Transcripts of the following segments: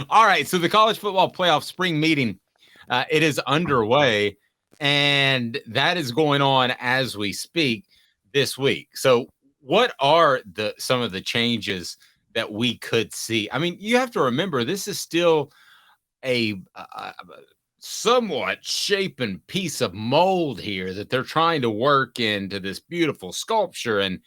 All right, so the college football playoff spring meeting, it is underway, and that is going on as we speak this week. So, what are some of the changes that we could see? I mean, you have to remember this is still a somewhat shapen piece of mold here that they're trying to work into this beautiful sculpture, and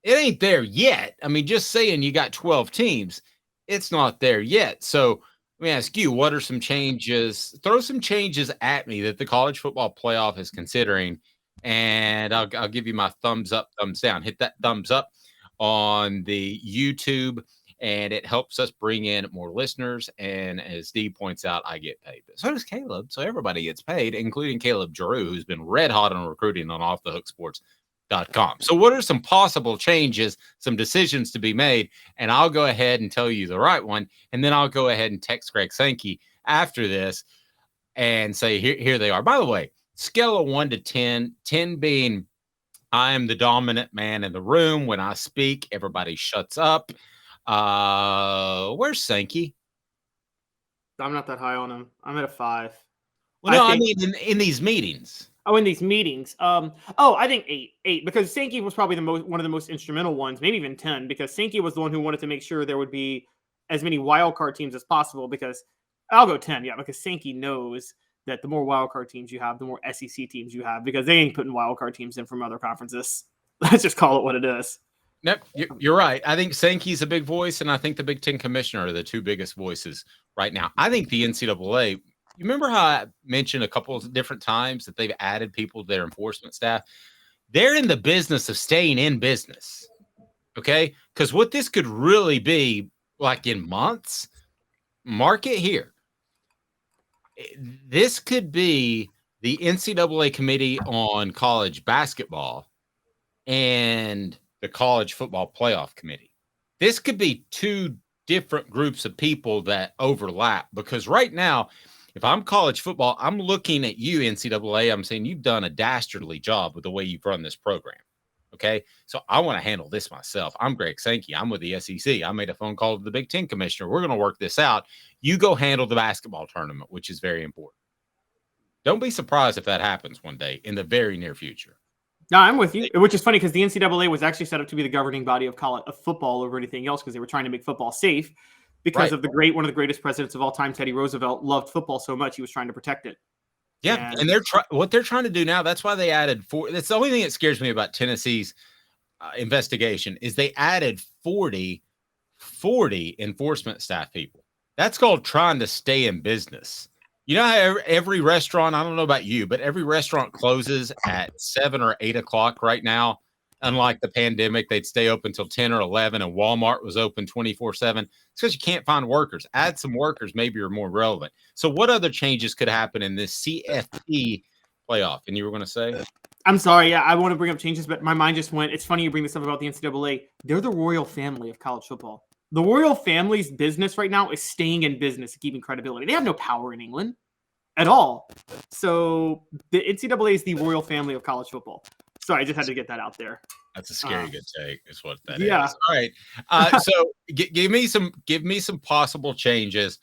it ain't there yet. I mean, just saying you got 12 teams, it's not there yet. So let me ask you, what are some changes? Throw some changes at me that the college football playoff is considering, and I'll give you my thumbs up, thumbs down. Hit that thumbs up on the YouTube, and it helps us bring in more listeners. And as Dee points out, I get paid. But so does Caleb. So everybody gets paid, including Caleb Giroux, who's been red hot on recruiting on Off the Hook Sports. Com. So, what are some possible changes, some decisions to be made? And I'll go ahead and tell you the right one. And then I'll go ahead and text Greg Sankey after this and say, here they are. By the way, scale of 1 to 10, 10 being I am the dominant man in the room. When I speak, everybody shuts up. Where's Sankey? I'm not that high on him. I'm at a 5. Well, no, I mean in these meetings. Oh, in these meetings. I think 8, because Sankey was probably one of the most instrumental ones, maybe even 10, because Sankey was the one who wanted to make sure there would be as many wildcard teams as possible. Because I'll go 10, yeah, because Sankey knows that the more wildcard teams you have, the more SEC teams you have, because they ain't putting wildcard teams in from other conferences. Let's just call it what it is. Nope, you're right. I think Sankey's a big voice, and I think the Big Ten commissioner are the two biggest voices right now. I think the NCAA. You remember how I mentioned a couple of different times that they've added people to their enforcement staff? They're in the business of staying in business, okay? Because what this could really be like in months, mark it here. This could be the NCAA Committee on College Basketball and the College Football Playoff Committee. This could be two different groups of people that overlap, because right now – if I'm college football, I'm looking at you, NCAA. I'm saying you've done a dastardly job with the way you've run this program. Okay. So I want to handle this myself. I'm Greg Sankey. I'm with the SEC. I made a phone call to the Big Ten commissioner. We're going to work this out. You go handle the basketball tournament, which is very important. Don't be surprised if that happens one day in the very near future. No, I'm with you, which is funny because the NCAA was actually set up to be the governing body of football over anything else, because they were trying to make football safe. Because of one of the greatest presidents of all time, Teddy Roosevelt, loved football so much, he was trying to protect it. Yeah, and what they're trying to do now, that's why they added 4. That's the only thing that scares me about Tennessee's investigation is they added 40 enforcement staff people. That's called trying to stay in business. You know how every restaurant, I don't know about you, but every restaurant closes at 7 or 8 o'clock right now. Unlike the pandemic, they'd stay open until 10 or 11, and Walmart was open 24/7. It's because you can't find workers. Add some workers, maybe you're more relevant. So what other changes could happen in this CFP playoff? And you were going to say? I'm sorry. Yeah, I want to bring up changes, but my mind just went. It's funny you bring this up about the NCAA. They're the royal family of college football. The royal family's business right now is staying in business and keeping credibility. They have no power in England at all. So the NCAA is the royal family of college football. Sorry, I just had to get that out there. That's a scary good take, is what that is. All right. So give me some possible changes.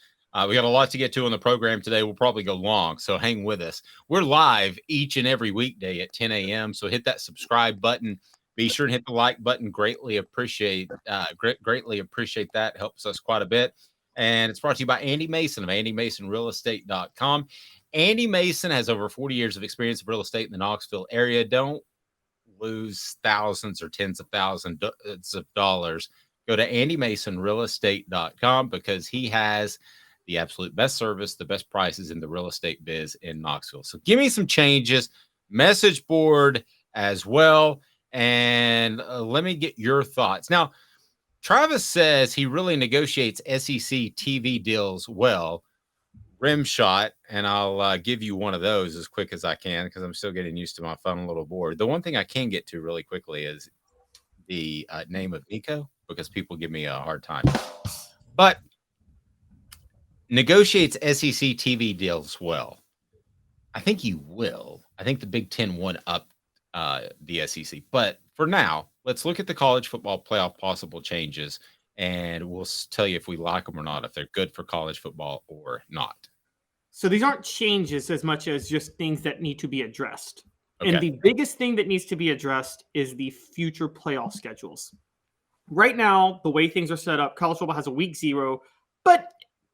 We got a lot to get to on the program today. We'll probably go long, so hang with us. We're live each and every weekday at 10 a.m., so hit that subscribe button. Be sure to hit the like button. Greatly appreciate that. Helps us quite a bit. And it's brought to you by Andy Mason of AndyMasonRealEstate.com. Andy Mason has over 40 years of experience in real estate in the Knoxville area. Don't lose thousands or tens of thousands of dollars. Go to AndyMasonRealEstate.com because he has the absolute best service, the best prices in the real estate biz in Knoxville. So give me some changes, message board as well, and let me get your thoughts. Now, Travis says he really negotiates SEC TV deals well. Rim shot, and I'll give you one of those as quick as I can because I'm still getting used to my phone a little bored. The one thing I can get to really quickly is the name of Nico, because people give me a hard time. But negotiates SEC TV deals well. I think he will. I think the Big Ten won up the SEC. But for now, let's look at the college football playoff possible changes and we'll tell you if we like them or not, if they're good for college football or not. So these aren't changes as much as just things that need to be addressed. Okay. And the biggest thing that needs to be addressed is the future playoff schedules. Right now, the way things are set up, college football has a week 0, but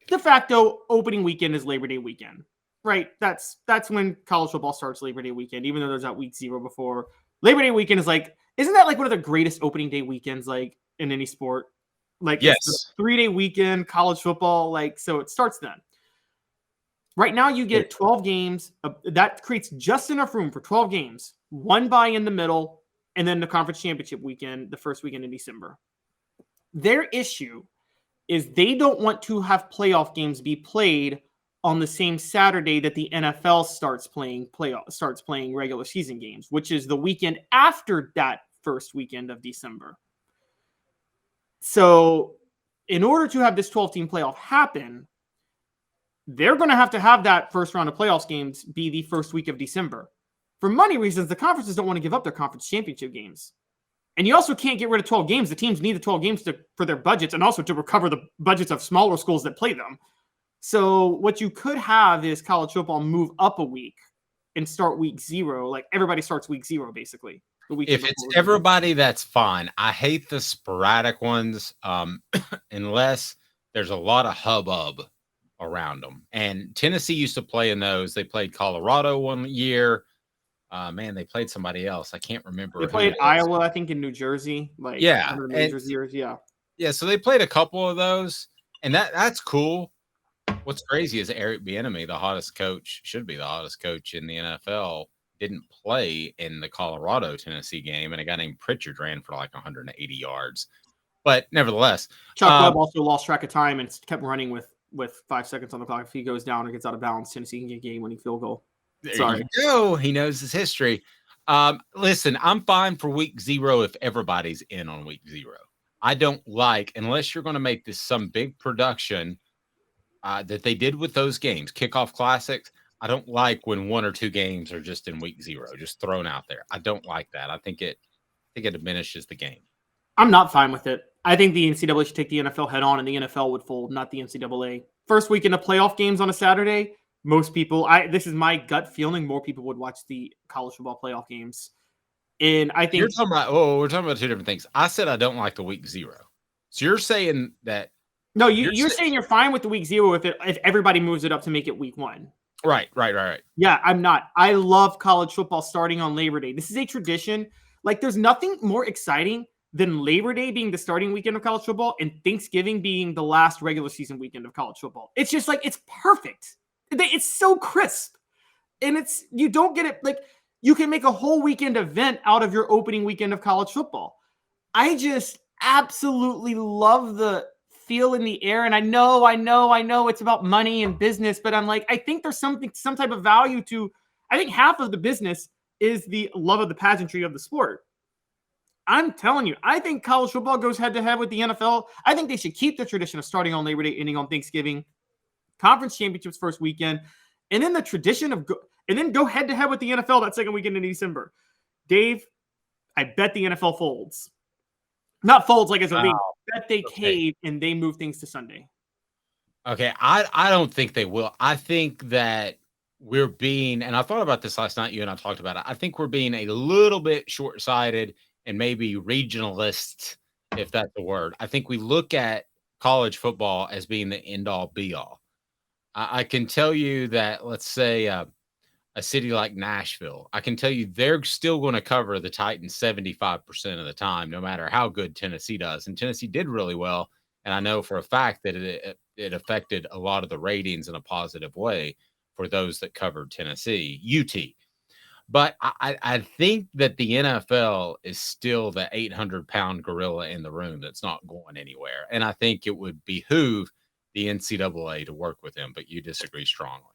de facto opening weekend is Labor Day weekend, right? That's when college football starts, Labor Day weekend, even though there's that week 0 before. Labor Day weekend is like, isn't that like one of the greatest opening day weekends like in any sport? Like, yes, it's the 3-day weekend, college football, like, so it starts then. Right now, you get 12 games. That creates just enough room for 12 games, one bye in the middle, and then the conference championship weekend, the first weekend in December. Their issue is they don't want to have playoff games be played on the same Saturday that the NFL starts playing regular season games, which is the weekend after that first weekend of December. So in order to have this 12-team playoff happen, they're going to have that first round of playoffs games be the first week of December. For money reasons, the conferences don't want to give up their conference championship games. And you also can't get rid of 12 games. The teams need the 12 games for their budgets and also to recover the budgets of smaller schools that play them. So what you could have is college football move up a week and start week 0. Like everybody starts week 0, basically. If it's everybody, that's fine. I hate the sporadic ones unless there's a lot of hubbub around them. And Tennessee used to play in those. They played Colorado one year. Man, they played somebody else. I can't remember. They played Iowa, I think, in New Jersey. Like, yeah, one of the major years. Yeah. So they played a couple of those, and that's cool. What's crazy is Eric Bieniemy, should be the hottest coach in the NFL, didn't play in the Colorado-Tennessee game, and a guy named Pritchard ran for like 180 yards. But nevertheless, Chuck Webb also lost track of time and kept running with 5 seconds on the clock. If he goes down or gets out of bounds, Tennessee can get a game-winning field goal. There you go. He knows his history. Listen, I'm fine for week 0 if everybody's in on week 0. I don't like, unless you're going to make this some big production that they did with those games, kickoff classics. I don't like when 1 or 2 games are just in week 0, just thrown out there. I don't like that. I think it diminishes the game. I'm not fine with it. I think the NCAA should take the NFL head on, and the NFL would fold, not the NCAA. First weekend of playoff games on a Saturday. Most people, this is my gut feeling, more people would watch the college football playoff games. And I think we're talking about 2 different things. I said I don't like the week 0. So you're saying that no, you're saying you're fine with the week 0 if everybody moves it up to make it week 1. Right. Yeah, I'm not. I love college football starting on Labor Day. This is a tradition. Like, there's nothing more exciting than Labor Day being the starting weekend of college football and Thanksgiving being the last regular season weekend of college football. It's just like, it's perfect. It's so crisp. And you don't get it. Like, you can make a whole weekend event out of your opening weekend of college football. I just absolutely love the feel in the air. And I know it's about money and business, but I'm like, I think there's some type of value to, I think half of the business is the love of the pageantry of the sport. I'm telling you, I think college football goes head to head with the NFL. I think they should keep the tradition of starting on Labor Day, ending on Thanksgiving. Conference championships first weekend, and then the tradition of go head to head with the NFL that second weekend in December. Dave, I bet the NFL folds. Not folds like as a league. I bet they cave and they move things to Sunday. Okay, I don't think they will. I think that we're being, and I thought about this last night, you and I talked about it. I think we're being a little bit short-sighted and maybe regionalist, if that's the word. I think we look at college football as being the end-all, be-all. I can tell you that, let's say a city like Nashville, I can tell you they're still going to cover the Titans 75% of the time, no matter how good Tennessee does. And Tennessee did really well. And I know for a fact that it affected a lot of the ratings in a positive way for those that covered Tennessee, UT. But I think that the NFL is still the 800-pound gorilla in the room that's not going anywhere. And I think it would behoove the NCAA to work with him, but you disagree strongly.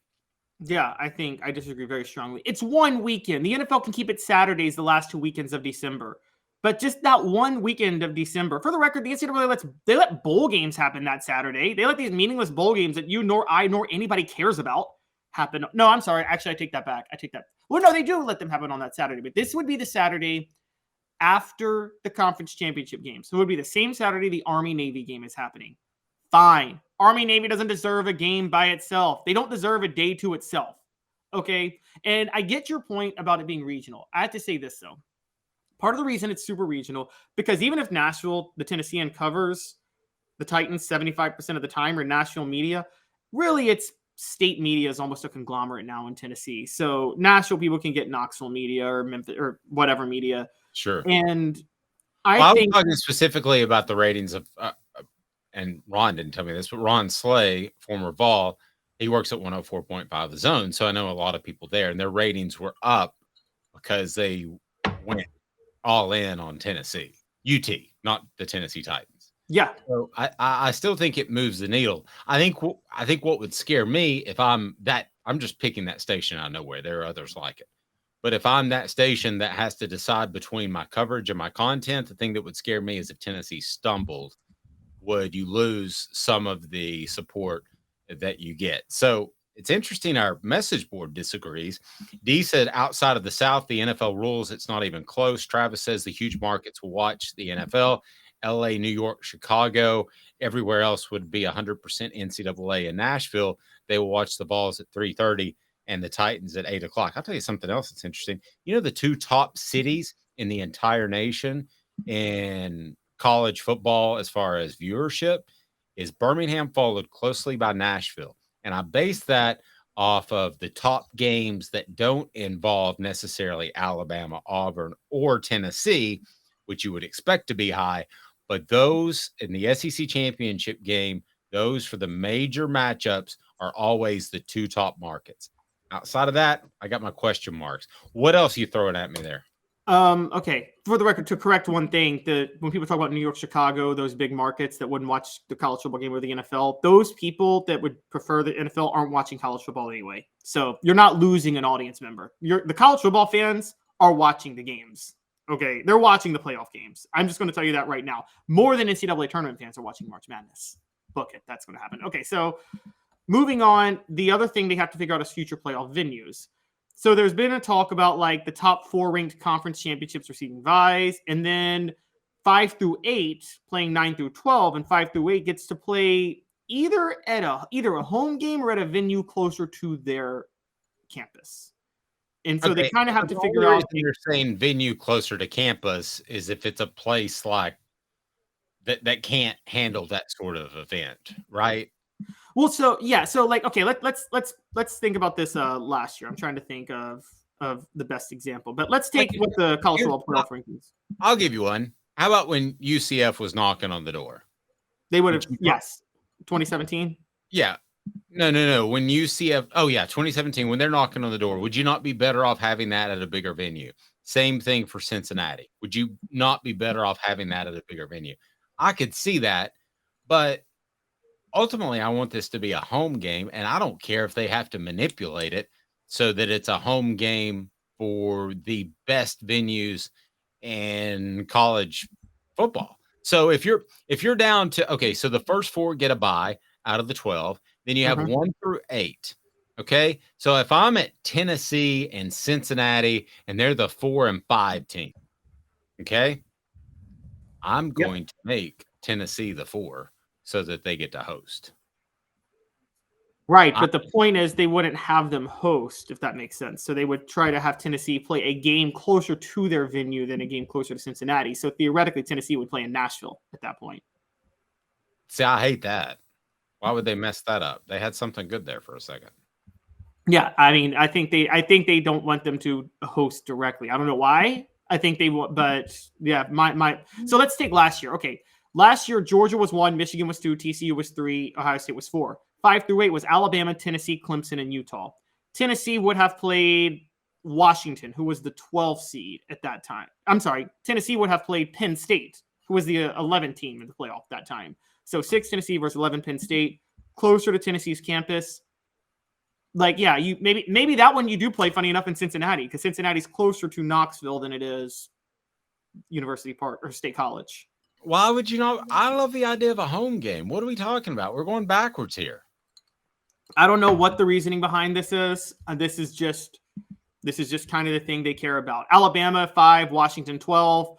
Yeah, I disagree very strongly. It's one weekend. The NFL can keep it Saturdays the last 2 weekends of December. But just that one weekend of December. For the record, the NCAA let bowl games happen that Saturday. They let these meaningless bowl games that you nor I nor anybody cares about happen. No, I'm sorry. Actually, I take that back. Well, no, they do let them happen on that Saturday. But this would be the Saturday. after the conference championship game. So it would be the same Saturday the Army-Navy game is happening. Fine. Army-Navy doesn't deserve a game by itself. They don't deserve a day to itself. Okay? And I get your point about it being regional. I have to say this, though. Part of the reason it's super regional, because even if Nashville, the Tennessean, covers the Titans 75% of the time, or national media, really it's state media is almost a conglomerate now in Tennessee. So Nashville people can get Knoxville media or Memphis or whatever media. Sure. And I was talking specifically about the ratings of, and Ron didn't tell me this, but Ron Slay, former Vol, he works at 104.5 The Zone. So I know a lot of people there, and their ratings were up because they went all in on Tennessee, UT, not the Tennessee Titans. Yeah. So I still think it moves the needle. I think what would scare me if I'm just picking that station out of nowhere. There are others like it. But if I'm that station that has to decide between my coverage and my content, the thing that would scare me is if Tennessee stumbled, would you lose some of the support that you get? So it's interesting. Our message board disagrees. D said outside of the South, the NFL rules, it's not even close. Travis says the huge markets will watch the NFL. LA, New York, Chicago, everywhere else would be 100% NCAA. In Nashville, they will watch the Vols at 3:30 and the Titans at 8 o'clock. I'll tell you something else that's interesting. You know, the two top cities in the entire nation in college football as far as viewership is Birmingham, followed closely by Nashville. And I base that off of the top games that don't involve necessarily Alabama, Auburn, or Tennessee, which you would expect to be high. But those in the SEC championship game, those for the major matchups are always the two top markets. Outside of that, I got my question marks. What else are you throwing at me there? Okay. For the record, to correct one thing, when people talk about New York, Chicago, those big markets that wouldn't watch the college football game or the NFL, those people that would prefer the NFL aren't watching college football anyway. So you're not losing an audience member. The college football fans are watching the games. Okay. They're watching the playoff games. I'm just going to tell you that right now. More than NCAA tournament fans are watching March Madness. Book it. That's going to happen. Okay. So moving on, the other thing they have to figure out is future playoff venues. So there's been a talk about like the top 4 ranked conference championships receiving buys, and then 5 through 8 playing 9 through 12, and 5 through 8 gets to play either a home game or at a venue closer to their campus. And so they kind of have to figure out. You're saying venue closer to campus is if it's a place like that can't handle that sort of event, right? Well, so yeah, so like, okay, let's think about this last year. I'm trying to think of the best example, but let's take what the college football playoff rankings. I'll give you one. How about when UCF was knocking on the door? They would have, yes, 2017. Yeah, no. When UCF, 2017, when they're knocking on the door, would you not be better off having that at a bigger venue? Same thing for Cincinnati. Would you not be better off having that at a bigger venue? I could see that, but ultimately, I want this to be a home game, and I don't care if they have to manipulate it so that it's a home game for the best venues in college football. So if you're down to, okay, so the first 4 get a bye out of the 12, then you have 1 through 8. Okay, so if I'm at Tennessee and Cincinnati, and they're the 4 and 5 team, okay, I'm going to make Tennessee the 4. So that they get to host. Right, but the point is they wouldn't have them host, if that makes sense. So they would try to have Tennessee play a game closer to their venue than a game closer to Cincinnati. So theoretically, Tennessee would play in Nashville at that point. See, I hate that. Why would they mess that up? They had something good there for a second. Yeah, I mean, I think they don't want them to host directly. I don't know why. I think they want, but yeah, So let's take last year. Okay. Last year, Georgia was 1, Michigan was 2, TCU was 3, Ohio State was 4. 5 through 8 was Alabama, Tennessee, Clemson, and Utah. Tennessee would have played Washington, who was the 12th seed at that time. I'm sorry, Tennessee would have played Penn State, who was the 11th team in the playoff that time. So 6 Tennessee versus 11 Penn State, closer to Tennessee's campus. Like, yeah, you maybe that one you do play, funny enough, in Cincinnati, because Cincinnati's closer to Knoxville than it is University Park or State College. Why would you not? I love the idea of a home game. What are we talking about? We're going backwards here. I don't know what the reasoning behind this is. This is just kind of the thing they care about. Alabama 5, Washington 12.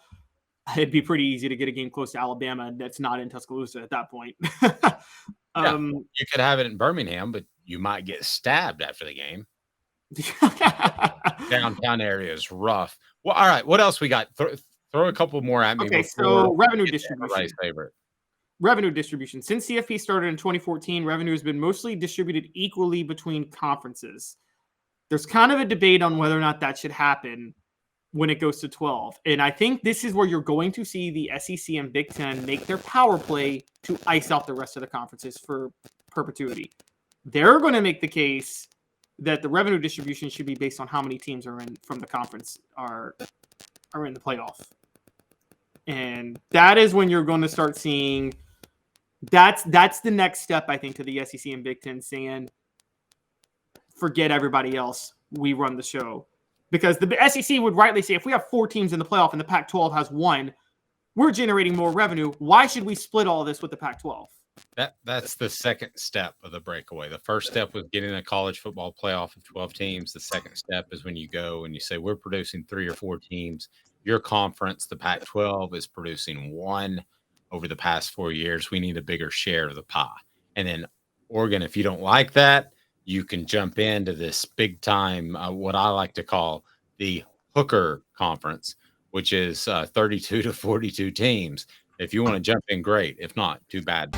it'd be pretty easy to get a game close to Alabama that's not in Tuscaloosa at that point. Yeah, you could have it in Birmingham, but you might get stabbed after the game. Downtown area is rough. Well, all right. What else we got? Throw a couple more at me. Okay, so revenue distribution. Favorite. Revenue distribution. Since CFP started in 2014, revenue has been mostly distributed equally between conferences. There's kind of a debate on whether or not that should happen when it goes to 12. And I think this is where you're going to see the SEC and Big Ten make their power play to ice out the rest of the conferences for perpetuity. They're going to make the case that the revenue distribution should be based on how many teams are in from the conference are in the playoff. And that is when you're going to start seeing that's the next step, I think, to the SEC and Big Ten saying, forget everybody else. We run the show. Because the SEC would rightly say, if we have 4 teams in the playoff and the Pac-12 has 1, we're generating more revenue. Why should we split all this with the Pac-12? That's the second step of the breakaway. The first step was getting a college football playoff of 12 teams. The second step is when you go and you say, we're producing 3 or 4 teams. Your conference, the Pac-12, is producing 1 over the past 4 years. We need a bigger share of the pie. And then Oregon, if you don't like that, you can jump into this big time, what I like to call the hooker conference, which is 32 to 42 teams. If you want to jump in, great. If not, too bad.